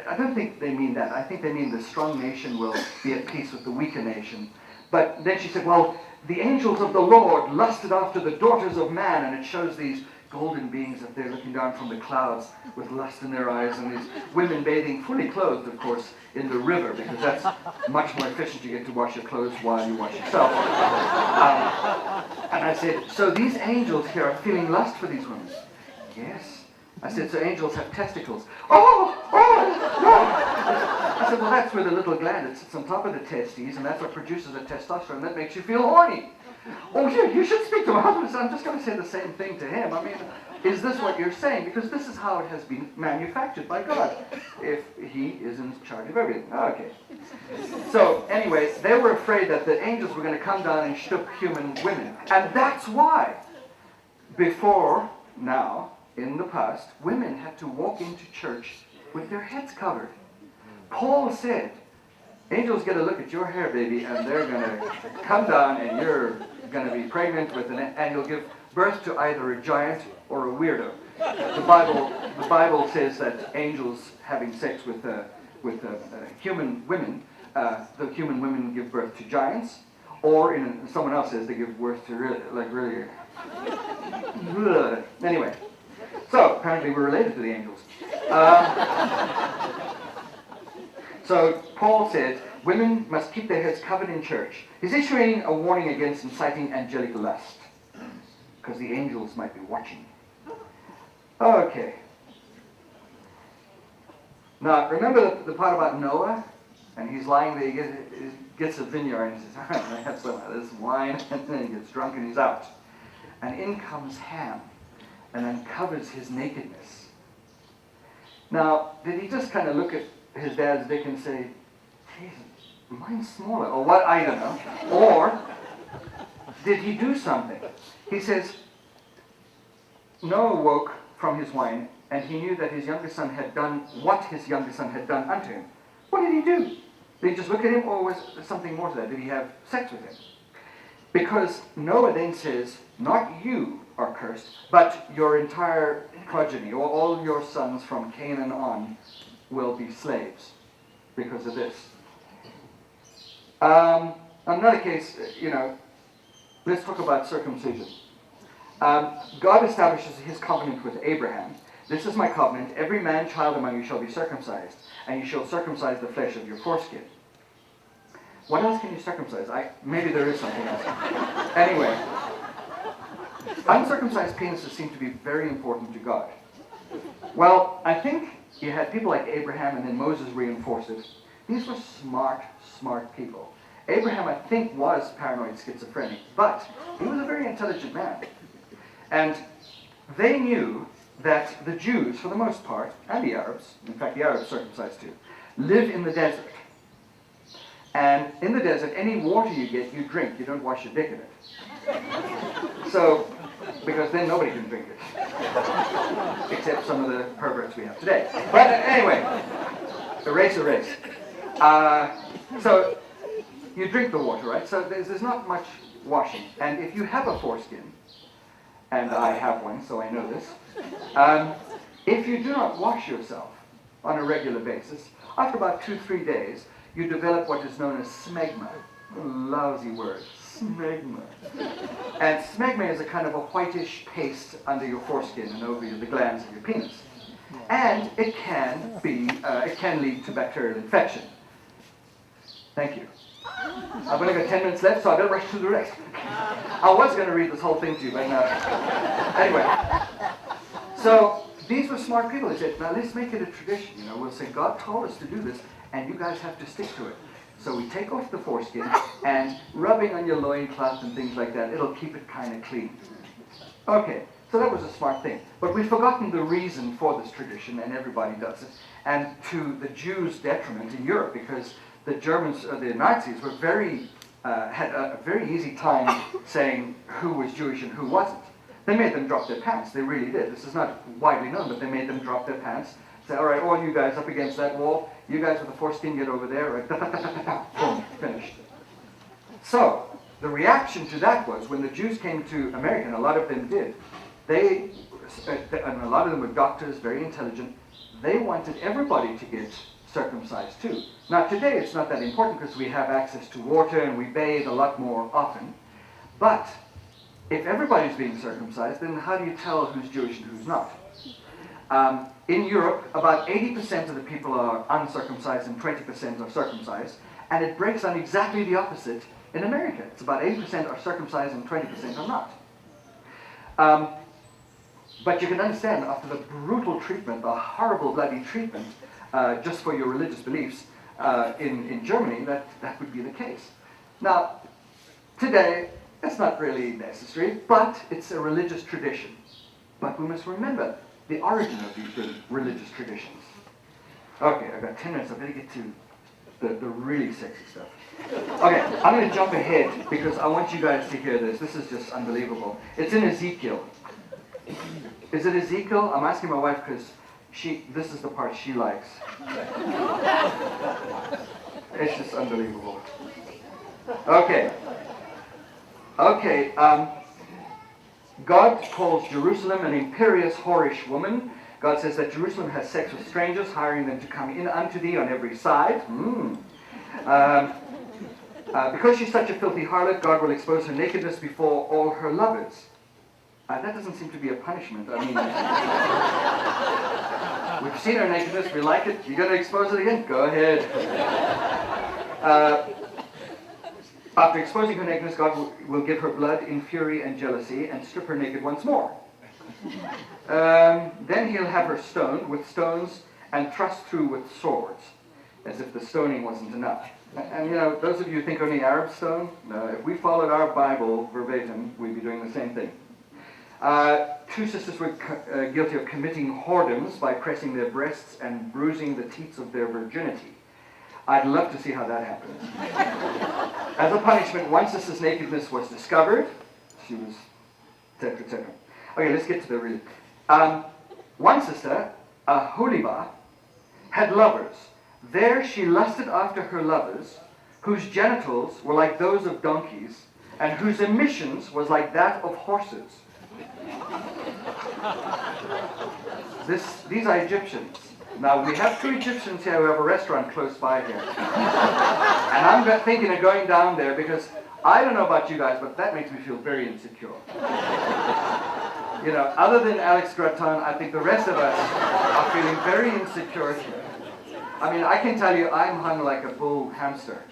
I don't think they mean that. I think they mean the strong nation will be at peace with the weaker nation. But then she said, well, the angels of the Lord lusted after the daughters of man, and it shows these golden beings up there looking down from the clouds with lust in their eyes, and these women bathing, fully clothed, of course, in the river, because that's much more efficient. You get to wash your clothes while you wash yourself. And I said, so these angels here are feeling lust for these women? Yes. I said, so angels have testicles? Oh, no! I said, well, that's where the little gland, it sits on top of the testes, and that's what produces the testosterone that makes you feel horny. Oh, you should speak to my husband. I'm just going to say the same thing to him. Is this what you're saying? Because this is how it has been manufactured by God, if he is in charge of everything. Okay. So, anyways, they were afraid that the angels were going to come down and shtup human women. And that's why, before now, in the past, women had to walk into church with their heads covered. Paul said, angels get a look at your hair, baby, and they're going to come down, and you're going to be pregnant with and you'll give birth to either a giant or a weirdo. The Bible says that angels having sex with human women, the human women give birth to giants, Or in someone else says they give birth to really. Anyway, so apparently we're related to the angels. So Paul said, women must keep their heads covered in church. He's issuing a warning against inciting angelic lust, because the angels might be watching. Okay. Now, remember the part about Noah? And he's lying there, he gets a vineyard, and he says, all right, I have some of this wine, and then he gets drunk and he's out. And in comes Ham, and uncovers his nakedness. Now, did he just kind of look at his dad's dick and say, Jesus, mine's smaller, or what? I don't know. Or did he do something? He says, Noah woke from his wine, and he knew that his younger son had done what his younger son had done unto him. What did he do? Did he just look at him, or was there something more to that? Did he have sex with him? Because Noah then says, not you are cursed, but your entire progeny, or all your sons from Canaan on, will be slaves because of this. Another case, let's talk about circumcision. God establishes his covenant with Abraham. This is my covenant. Every man child among you shall be circumcised, and you shall circumcise the flesh of your foreskin. What else can you circumcise? Maybe there is something else. Anyway, uncircumcised penises seem to be very important to God. Well, I think you had people like Abraham, and then Moses reinforced it. These were smart people. Abraham, I think, was paranoid schizophrenic, but he was a very intelligent man. And they knew that the Jews, for the most part, and the Arabs, in fact the Arabs circumcised too, live in the desert. And in the desert, any water you get, you drink. You don't wash your dick in it. So, because then nobody can drink it. Except some of the perverts we have today. But anyway, erase. So, you drink the water, right? So there's not much washing. And if you have a foreskin, and I have one, so I know this, if you do not wash yourself on a regular basis, after about 2-3 days, you develop what is known as smegma. A lousy word, smegma. And smegma is a kind of a whitish paste under your foreskin and over the glands of your penis. And it can lead to bacterial infection. Thank you. I've only got 10 minutes left, so I better rush through the rest. I was going to read this whole thing to you, but anyway. So these were smart people. They said, now let's make it a tradition. We'll say, God told us to do this, and you guys have to stick to it. So we take off the foreskin, and rubbing on your loincloth and things like that, it'll keep it kind of clean. Okay, so that was a smart thing. But we've forgotten the reason for this tradition, and everybody does it. And to the Jews' detriment in Europe, because the Germans, the Nazis, were had a very easy time saying who was Jewish and who wasn't. They made them drop their pants. They really did. This is not widely known, but they made them drop their pants. Say, all right, all you guys up against that wall, you guys with the foreskin get over there, right? Boom, finished. So, the reaction to that was, when the Jews came to America, and a lot of them did, and a lot of them were doctors, very intelligent, they wanted everybody to get circumcised too. Now today it's not that important because we have access to water and we bathe a lot more often. But if everybody's being circumcised, then how do you tell who's Jewish and who's not? In Europe, about 80% of the people are uncircumcised and 20% are circumcised. And it breaks down exactly the opposite in America. It's about 80% are circumcised and 20% are not. But you can understand, after the brutal treatment, the horrible bloody treatment, just for your religious beliefs in Germany, that would be the case. Now, today, it's not really necessary, but it's a religious tradition. But we must remember the origin of these religious traditions. Okay, I've got 10 minutes. I better get to the really sexy stuff. Okay, I'm going to jump ahead because I want you guys to hear this. This is just unbelievable. It's in Ezekiel. Is it Ezekiel? I'm asking my wife because this is the part she likes. It's just unbelievable. Okay, God calls Jerusalem an imperious, whorish woman. God says that Jerusalem has sex with strangers, hiring them to come in unto thee on every side. Because she's such a filthy harlot, God will expose her nakedness before all her lovers. That doesn't seem to be a punishment. I mean, we've seen her nakedness, we like it, you're going to expose it again? Go ahead. After exposing her nakedness, God will give her blood in fury and jealousy and strip her naked once more. Then he'll have her stoned with stones and thrust through with swords, as if the stoning wasn't enough. And you know, those of you who think only Arabs stone, no, if we followed our Bible verbatim, we'd be doing the same thing. Two sisters were guilty of committing whoredoms by pressing their breasts and bruising the teats of their virginity. I'd love to see how that happens. As a punishment, one sister's nakedness was discovered. She was, etc., etc. Okay, let's get to the real. One sister, Huliba, had lovers. There she lusted after her lovers, whose genitals were like those of donkeys, and whose emissions was like that of horses. These are Egyptians. Now, we have two Egyptians here who have a restaurant close by here. And I'm thinking of going down there because I don't know about you guys, but that makes me feel very insecure. You know, other than Alex Gratton, I think the rest of us are feeling very insecure here. I mean, I can tell you I'm hung like a bull hamster.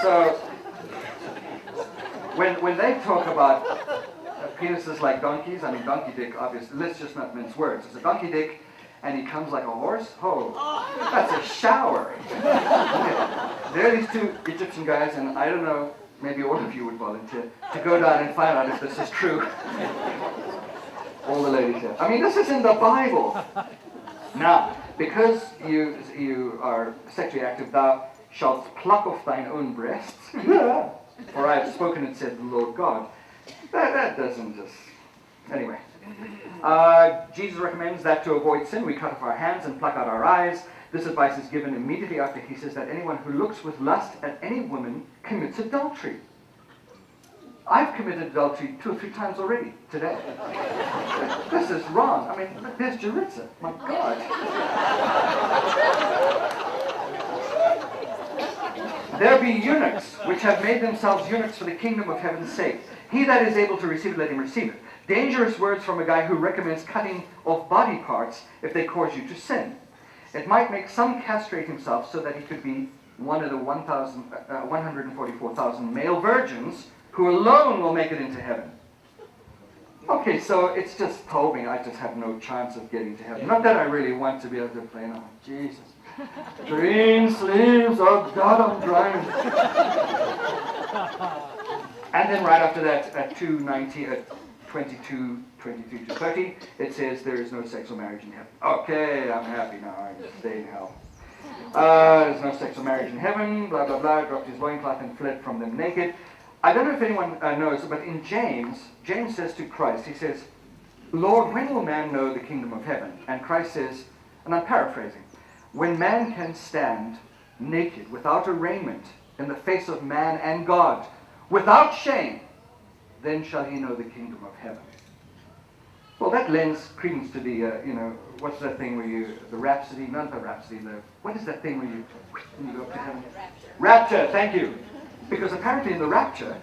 So, when they talk about penises like donkeys, I mean, donkey dick, obviously, let's just not mince words. It's a donkey dick, and he comes like a horse? Oh, that's a shower. There are these two Egyptian guys, and I don't know, maybe all of you would volunteer to go down and find out if this is true. All the ladies here. I mean, this is in the Bible. Now, because you are sexually active, thou shalt pluck off thine own breasts, for I have spoken and said the Lord God. That doesn't just... Anyway. Jesus recommends that to avoid sin, we cut off our hands and pluck out our eyes. This advice is given immediately after he says that anyone who looks with lust at any woman commits adultery. I've committed adultery 2 or 3 times already today. This is wrong. I mean, there's Jeritza. My God. There be eunuchs, which have made themselves eunuchs for the kingdom of heaven's sake. He that is able to receive it, let him receive it. Dangerous words from a guy who recommends cutting off body parts if they cause you to sin. It might make some castrate himself so that he could be one of the 144,000 male virgins who alone will make it into heaven. Okay, so it's just told me I just have no chance of getting to heaven. Not that I really want to be able to play, no, Jesus. Green sleeves, oh God, I'm drowning. And then right after that, at 22 to 30, it says there is no sex or marriage in heaven. Okay, I'm happy now, I can stay in hell. There's no sex or marriage in heaven, blah, blah, blah, dropped his loincloth and fled from them naked. I don't know if anyone knows, but in James says to Christ, he says, Lord, when will man know the kingdom of heaven? And Christ says, and I'm paraphrasing, when man can stand naked, without arraignment, in the face of man and God, without shame, then shall he know the kingdom of heaven. Well, that lends credence to the, what's that thing where you, the rhapsody, not the rhapsody, what is that thing where you go up to heaven? Rapture, thank you. Because apparently in the rapture,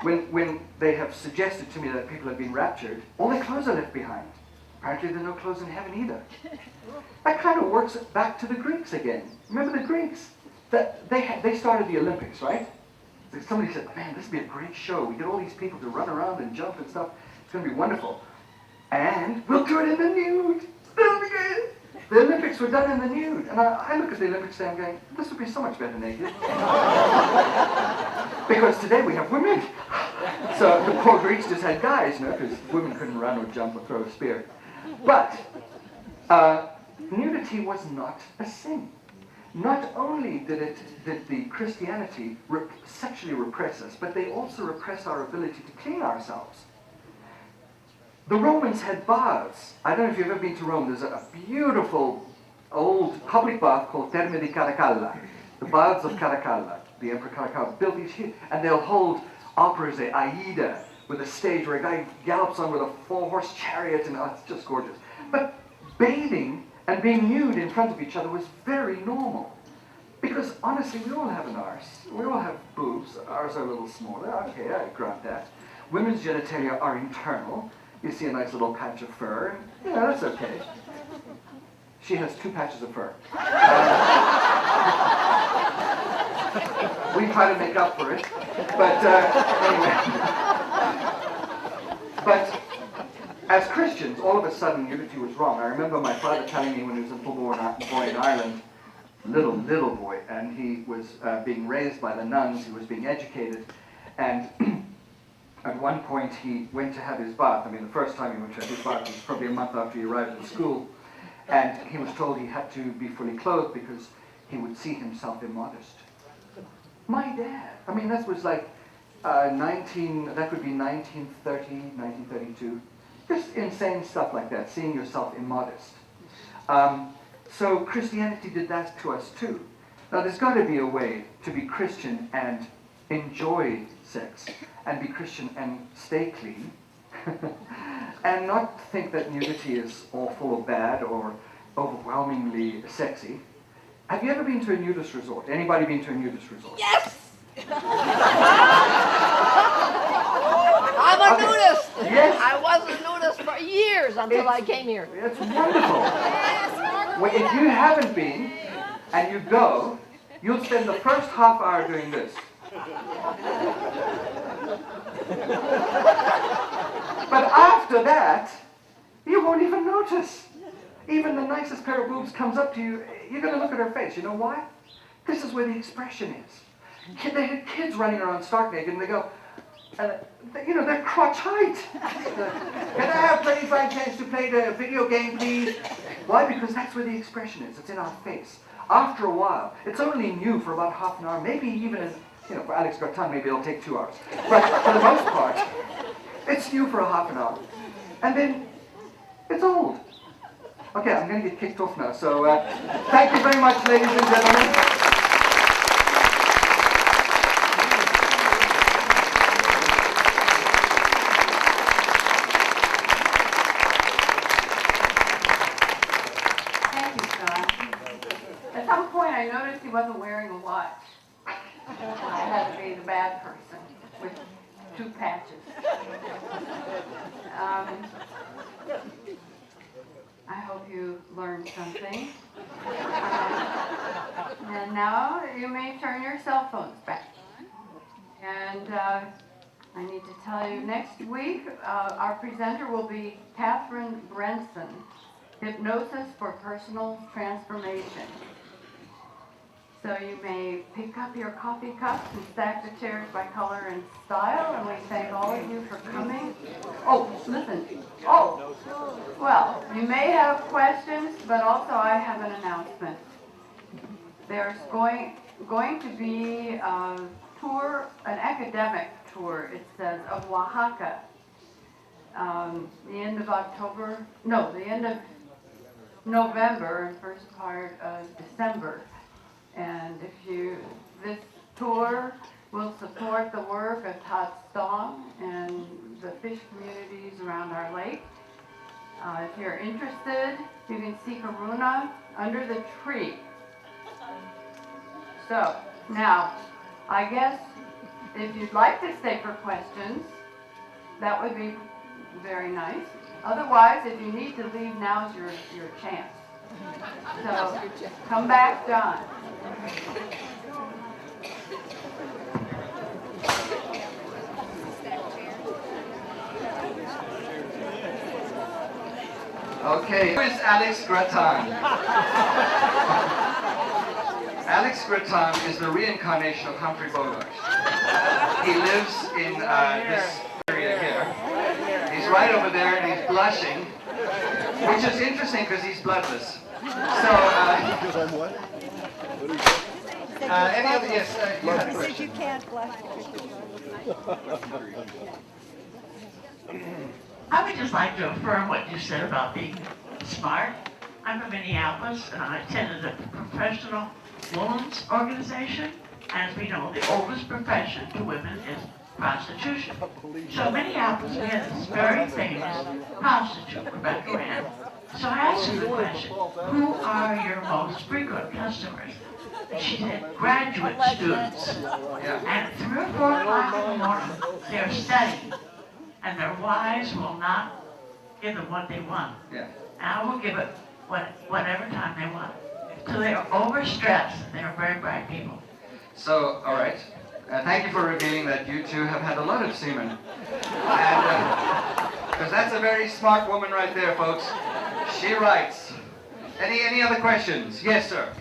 when they have suggested to me that people have been raptured, all their clothes are left behind. Apparently there are no clothes in heaven either. That kind of works back to the Greeks again. Remember the Greeks? They started the Olympics, right? Somebody said, man, this would be a great show. We get all these people to run around and jump and stuff. It's going to be wonderful. And we'll do it in the nude. That'll be good. The Olympics were done in the nude. And I look at the Olympics and I'm going, this would be so much better naked. Because today we have women. So the poor Greeks just had guys, because women couldn't run or jump or throw a spear. But nudity was not a sin. Not only did the Christianity sexually repress us, but they also repress our ability to clean ourselves. The Romans had baths. I don't know if you've ever been to Rome. There's a beautiful old public bath called Terme di Caracalla, the baths of Caracalla. The Emperor Caracalla built these huge, and they'll hold operas, Aida, with a stage where a guy gallops on with a 4-horse chariot, and it's just gorgeous. But bathing and being nude in front of each other was very normal. Because honestly, we all have an arse. We all have boobs. Ours are a little smaller. Okay, I grant that. Women's genitalia are internal. You see a nice little patch of fur. And, yeah, that's okay. She has 2 patches of fur. We try to make up for it. But anyway. But as Christians, all of a sudden, nudity was wrong. I remember my father telling me when he was a full boy in Ireland, little boy, and he was being raised by the nuns, he was being educated, and at one point he went to have his bath. I mean, the first time he went to have his bath was probably a month after he arrived at school, and he was told he had to be fully clothed because he would see himself immodest. My dad, I mean, that was like that would be 1930, 1932. Just insane stuff like that, seeing yourself immodest. So Christianity did that to us too. Now there's got to be a way to be Christian and enjoy sex, and be Christian and stay clean, and not think that nudity is awful or bad or overwhelmingly sexy. Have you ever been to a nudist resort? Anybody been to a nudist resort? Yes! I'm a nudist! Yes. I was a nudist for years until I came here. It's wonderful. Well, if you haven't been, and you go, you'll spend the first half hour doing this. But after that, you won't even notice. Even the nicest pair of boobs comes up to you, you're going to look at her face. You know why? This is where the expression is. They had kids running around stark naked, and they go, they're crotch height. Can I have 25 cents to play the video game, please? Why? Because that's where the expression is. It's in our face. After a while, it's only new for about half an hour, maybe even for Alex Garton, maybe it'll take 2 hours. But for the most part, it's new for a half an hour. And then it's old. Okay, I'm going to get kicked off now. So thank you very much, ladies and gentlemen. At some point, I noticed he wasn't wearing a watch. I had to be the bad person with 2 patches. I hope you learned something. And now you may turn your cell phones back. And I need to tell you, next week, our presenter will be Catherine Brenson, Hypnosis for Personal Transformation. So you may pick up your coffee cups and stack the chairs by color and style, and we thank all of you for coming. Oh, listen. Oh, well, you may have questions, but also I have an announcement. There's going to be a tour, an academic tour, it says, of Oaxaca. The end of November and first part of December. And this tour will support the work of Todd Stong and the fish communities around our lake. If you're interested, you can see Karuna under the tree. So, now, I guess if you'd like to stay for questions, that would be very nice. Otherwise, if you need to leave, now's your chance. So, come back, John. Okay, who is Alex Graton? Alex Graton is the reincarnation of Humphrey Bogart. He lives in this area here. He's right over there and he's blushing, which is interesting because he's bloodless. So, Because I'm what? any other, yes, you had a Because question. you can't blush. I would just like to affirm what you said about being smart. I'm from Minneapolis, and I attended a professional women's organization. As we know, the oldest profession to women is prostitution. So Minneapolis, we had this very famous prostitute, Rebecca Ann. So I asked you the question, who are your most frequent customers? she said graduate students. And at 3 or 4 o'clock in the morning, they're studying. And their wives will not give them what they want. Yeah. And I will give it whatever time they want. So they are overstressed. They are very bright people. So, all right. Thank you for revealing that you two have had a lot of semen. And, because that's a very smart woman right there, folks. She writes. Any other questions? Yes, sir.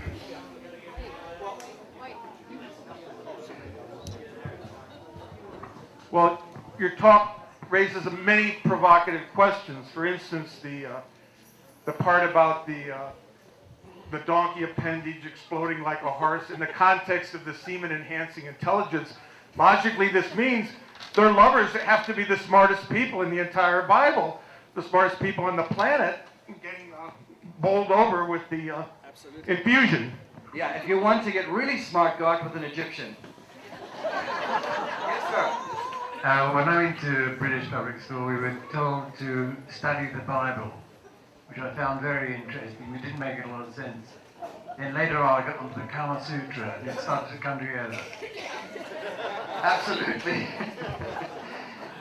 Well, your talk raises many provocative questions. For instance, the part about the donkey appendage exploding like a horse in the context of the semen-enhancing intelligence. Logically, this means their lovers have to be the smartest people in the entire Bible, the smartest people on the planet, getting bowled over with the infusion. Yeah, if you want to get really smart, go out with an Egyptian. Yes, sir. When I went to British public school, we were told to study the Bible, which I found very interesting. It didn't make a lot of sense. Then later on, I got onto the Kama Sutra, and it started to come together. Absolutely.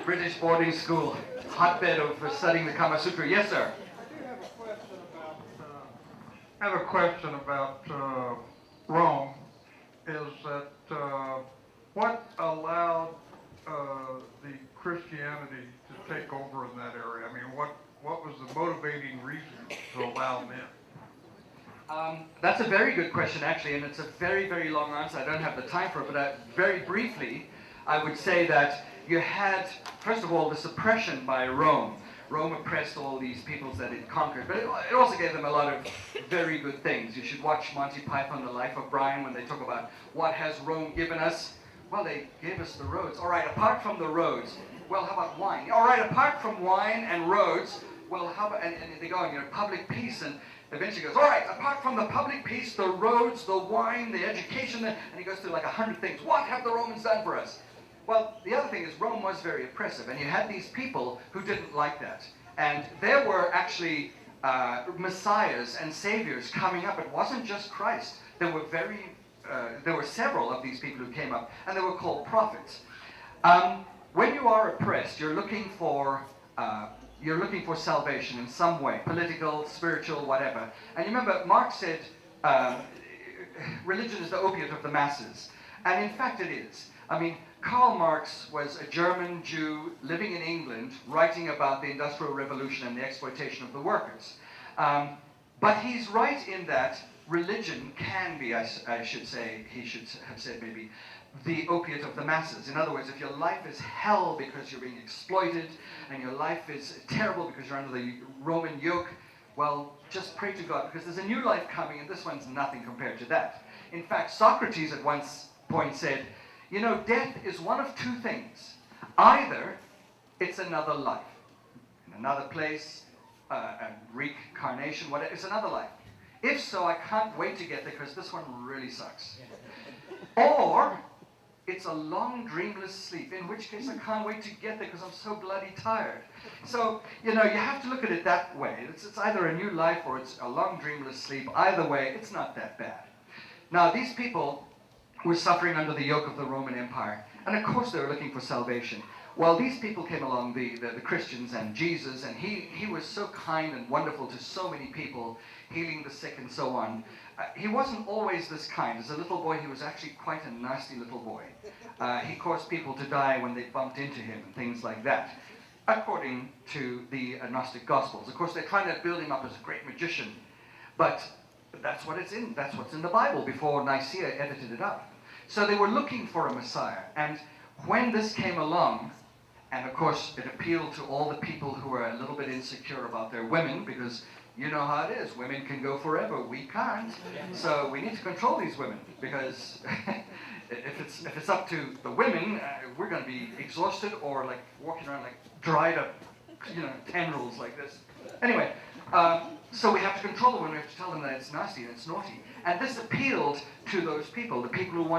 British boarding school, hotbed of studying the Kama Sutra. Yes, sir. I have a question about Rome. Is that what allowed the Christianity to take over in that area? I mean, what was the motivating reason to allow them? That's a very good question, actually, and it's a very, very long answer. I don't have the time for it, but very briefly, I would say that you had, first of all, the suppression by Rome. Rome oppressed all these peoples that it conquered, but it also gave them a lot of very good things. You should watch Monty Python, The Life of Brian, when they talk about what has Rome given us. Well, they gave us the roads. All right, apart from the roads, well, how about wine? All right, apart from wine and roads, well, how about, and they go on, public peace, and eventually goes, all right, apart from the public peace, the roads, the wine, the education, and he goes through like 100 things. What have the Romans done for us? Well, the other thing is Rome was very oppressive, and you had these people who didn't like that. And there were actually messiahs and saviors coming up. It wasn't just Christ. There were several of these people who came up, and they were called prophets. When you are oppressed, you're looking for salvation in some way, political, spiritual, whatever. And you remember, Marx said, religion is the opiate of the masses. And in fact it is. I mean, Karl Marx was a German Jew living in England, writing about the Industrial Revolution and the exploitation of the workers. But he's right in that religion can be, I should say, he should have said maybe, the opiate of the masses. In other words, if your life is hell because you're being exploited, and your life is terrible because you're under the Roman yoke, well, just pray to God, because there's a new life coming, and this one's nothing compared to that. In fact, Socrates at one point said, you know, death is one of two things. Either it's another life, in another place, a reincarnation, whatever, it's another life. If so, I can't wait to get there because this one really sucks. Or it's a long, dreamless sleep, in which case I can't wait to get there because I'm so bloody tired. So, you know, you have to look at it that way. It's either a new life or it's a long, dreamless sleep. Either way, it's not that bad. Now, these people were suffering under the yoke of the Roman Empire, and of course they were looking for salvation. Well, these people came along, the Christians and Jesus, and he was so kind and wonderful to so many people, healing the sick and so on. He wasn't always this kind. As a little boy, he was actually quite a nasty little boy. He caused people to die when they bumped into him and things like that, according to the Gnostic Gospels. Of course, they're trying to build him up as a great magician, but that's what it's in. That's what's in the Bible before Nicaea edited it up. So they were looking for a Messiah, and when this came along, and of course it appealed to all the people who were a little bit insecure about their women, because you know how it is, women can go forever, we can't. So we need to control these women, because if it's up to the women, we're going to be exhausted or like walking around like dried up, tendrils like this. Anyway, so we have to control the women, we have to tell them that it's nasty and it's naughty. And this appealed to those people, the people who wanted